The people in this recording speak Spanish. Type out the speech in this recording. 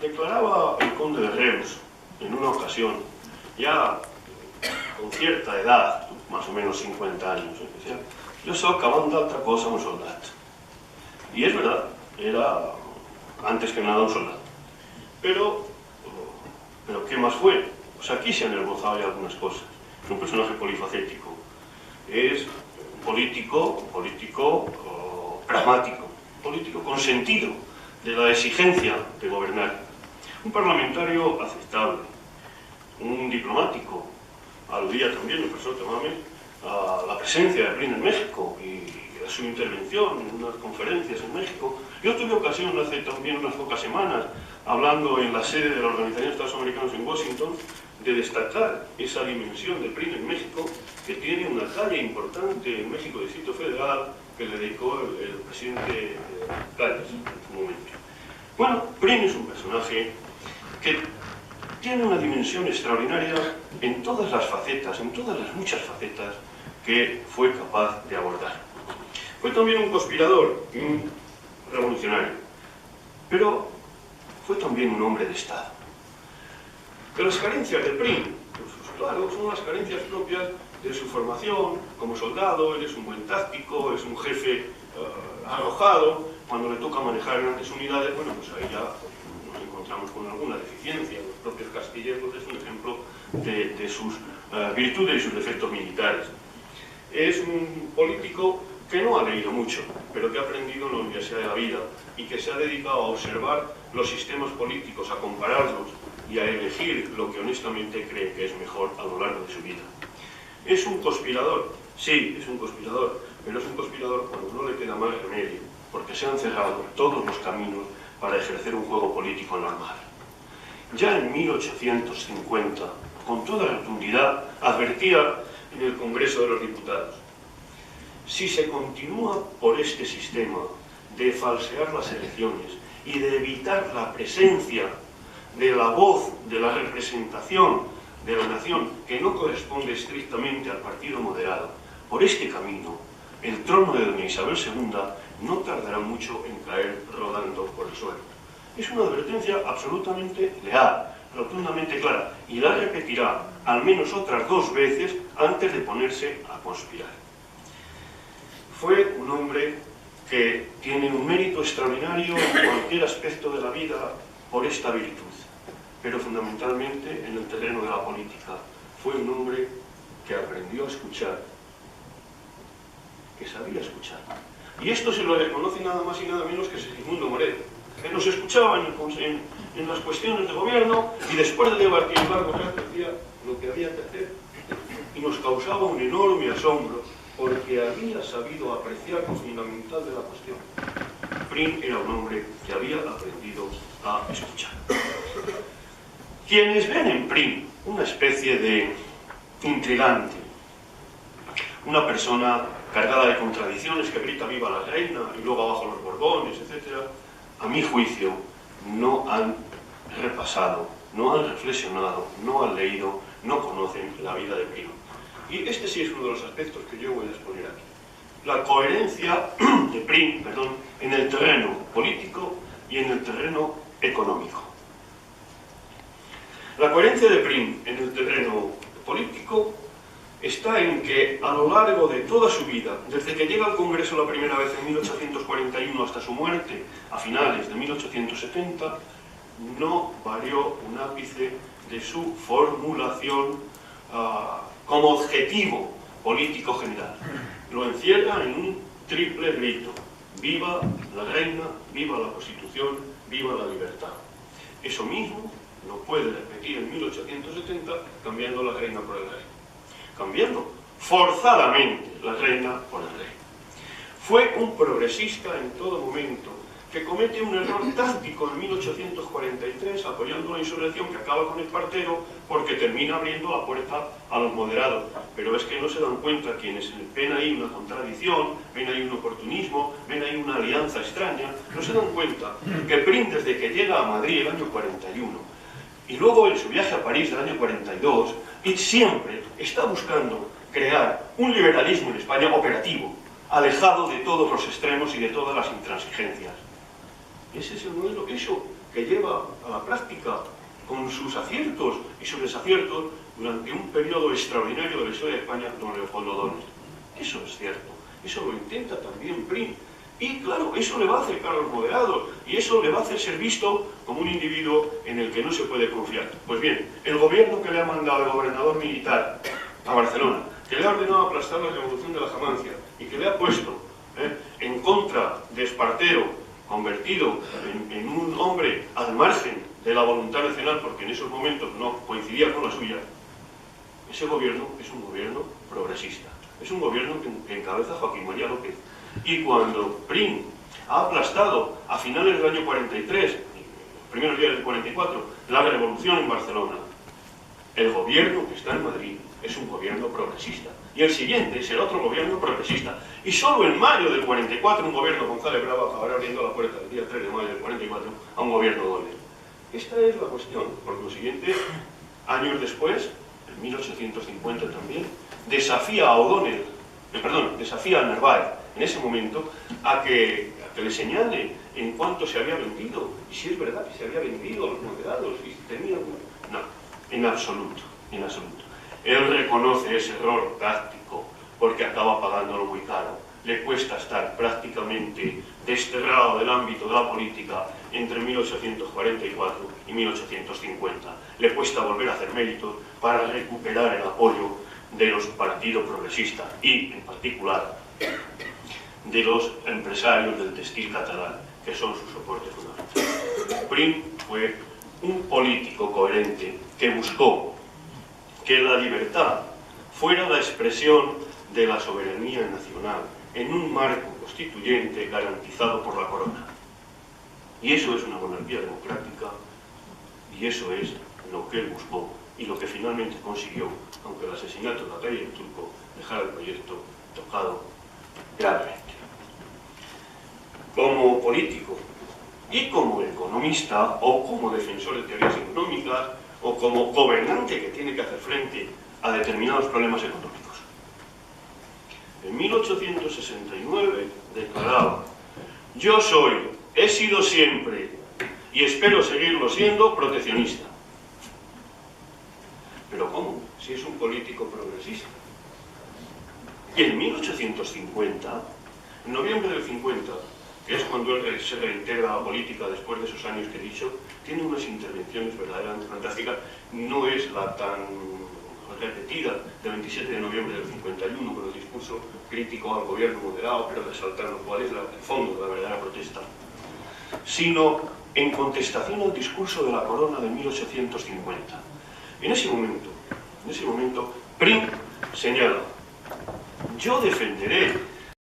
declaraba el conde de Reus en una ocasión, ya con cierta edad, más o menos 50 años, decía: yo soy acabant d'altra cosa un soldado. Y es verdad, era antes que nada un soldado. Pero ¿qué más fue? Pues aquí se han esbozado ya algunas cosas. Es un personaje polifacético. Es un político pragmático, político con sentido de la exigencia de gobernar. Un parlamentario aceptable, un diplomático. Aludía también el profesor Temames a la presencia de Prin en México y a su intervención en unas conferencias en México. Yo tuve ocasión hace también unas pocas semanas, hablando en la sede de la Organización de Estados Americanos en Washington, de destacar esa dimensión de Prin en México, que tiene una talla importante en México, Distrito Federal, que le dedicó el presidente Calles en su momento. Bueno, Prin es un personaje que tiene una dimensión extraordinaria en todas las facetas, en todas las muchas facetas que fue capaz de abordar. Fue también un conspirador, un revolucionario, pero fue también un hombre de Estado. De las carencias de Prin, pues claro, son las carencias propias de su formación como soldado. Él es un buen táctico, es un jefe arrojado. Cuando le toca manejar grandes unidades, bueno, pues ahí ya nos encontramos con alguna deficiencia. Los propios castilleros es un ejemplo de sus virtudes y sus defectos militares. Es un político que no ha leído mucho, pero que ha aprendido en la Universidad de la Vida y que se ha dedicado a observar los sistemas políticos, a compararlos y a elegir lo que honestamente cree que es mejor a lo largo de su vida. ¿Es un conspirador? Sí, es un conspirador, pero es un conspirador cuando no le queda más remedio, porque se han cerrado todos los caminos para ejercer un juego político normal. Ya en 1850, con toda rotundidad, advertía en el Congreso de los Diputados: si se continúa por este sistema de falsear las elecciones y de evitar la presencia de la voz, de la representación de la nación, que no corresponde estrictamente al partido moderado, por este camino, el trono de doña Isabel II no tardará mucho en caer rodando por el suelo. Es una advertencia absolutamente leal, rotundamente clara, y la repetirá al menos otras 2 veces antes de ponerse a conspirar. Fue un hombre que tiene un mérito extraordinario en cualquier aspecto de la vida por esta virtud, pero fundamentalmente en el terreno de la política. Fue un hombre que aprendió a escuchar, que sabía escuchar. Y esto se lo reconoce nada más y nada menos que Segismundo Moret, que nos escuchaba en las cuestiones de gobierno y después de debatir largo rato decía lo que había que hacer y nos causaba un enorme asombro porque había sabido apreciar lo fundamental de la cuestión. Prin era un hombre que había aprendido a escuchar. Quienes ven en Prin una especie de intrigante, una persona cargada de contradicciones que grita viva la reina y luego abajo los Borbones, etc., a mi juicio no han repasado, no han reflexionado, no han leído, no conocen la vida de Prin. Y este sí es uno de los aspectos que yo voy a exponer aquí. La coherencia de Prin, en el terreno político y en el terreno económico. La coherencia de Prin en el terreno político está en que a lo largo de toda su vida, desde que llega al Congreso la primera vez en 1841 hasta su muerte a finales de 1870, no varió un ápice de su formulación como objetivo político general. Lo encierra en un triple grito: viva la reina, viva la Constitución, viva la libertad. Eso mismo lo puede repetir en 1870 cambiando la reina por el rey. Cambiando forzadamente la reina por el rey. Fue un progresista en todo momento, que comete un error táctico en 1843 apoyando una insurrección que acaba con Espartero porque termina abriendo la puerta a los moderados. Pero es que no se dan cuenta quienes ven ahí una contradicción, ven ahí un oportunismo, ven ahí una alianza extraña, no se dan cuenta que Prin, desde que llega a Madrid el año 41 y luego en su viaje a París del año 42, y siempre está buscando crear un liberalismo en España operativo, alejado de todos los extremos y de todas las intransigencias. Ese es el modelo, eso que lleva a la práctica con sus aciertos y sus desaciertos durante un periodo extraordinario de la historia de España, don Leopoldo O'Donnell. Eso es cierto, eso lo intenta también Prim. Y claro, eso le va a acercar a los moderados y eso le va a hacer ser visto como un individuo en el que no se puede confiar. Pues bien, el gobierno que le ha mandado el gobernador militar a Barcelona, que le ha ordenado aplastar la revolución de la Jamancia y que le ha puesto en contra de Espartero, convertido en un hombre al margen de la voluntad nacional, porque en esos momentos no coincidía con la suya, ese gobierno es un gobierno progresista. Es un gobierno que encabeza Joaquín María López. Y cuando Prim ha aplastado a finales del año 43, primeros días del 44, la revolución en Barcelona, el gobierno que está en Madrid es un gobierno progresista. Y el siguiente será otro gobierno progresista. Y solo en mayo del 44 un gobierno González Bravo acabará abriendo la puerta el día 3 de mayo del 44 a un gobierno doble. Esta es la cuestión. Por consiguiente, años después, en 1850 también, desafía a O'Donnell, desafía a Narváez en ese momento a que le señale en cuánto se había vendido, y si es verdad que se había vendido a los moderados, y tenía... No, en absoluto, en absoluto. Él reconoce ese error táctico porque acaba pagándolo muy caro. Le cuesta estar prácticamente desterrado del ámbito de la política entre 1844 y 1850. Le cuesta volver a hacer méritos para recuperar el apoyo de los partidos progresistas y, en particular, de los empresarios del textil catalán, que son sus soportes fundamentales. Prim fue un político coherente que buscó que la libertad fuera la expresión de la soberanía nacional en un marco constituyente garantizado por la corona. Y eso es una monarquía democrática, y eso es lo que él buscó y lo que finalmente consiguió, aunque el asesinato de la calle del Turco dejara el proyecto tocado gravemente. Como político y como economista o como defensor de teorías económicas o como gobernante que tiene que hacer frente a determinados problemas económicos. En 1869 declaraba: yo he sido siempre y espero seguirlo siendo proteccionista. ¿Pero cómo? Si es un político progresista. Y en 1850, en noviembre del 50, que es cuando él se reintegra a la política después de esos años que he dicho, tiene unas intervenciones verdaderamente fantásticas. No es la tan repetida del 27 de noviembre del 51, con el discurso crítico al gobierno moderado, pero resaltando cuál es el fondo de la verdadera protesta, sino en contestación al discurso de la corona de 1850. En ese momento, Prim señala: yo defenderé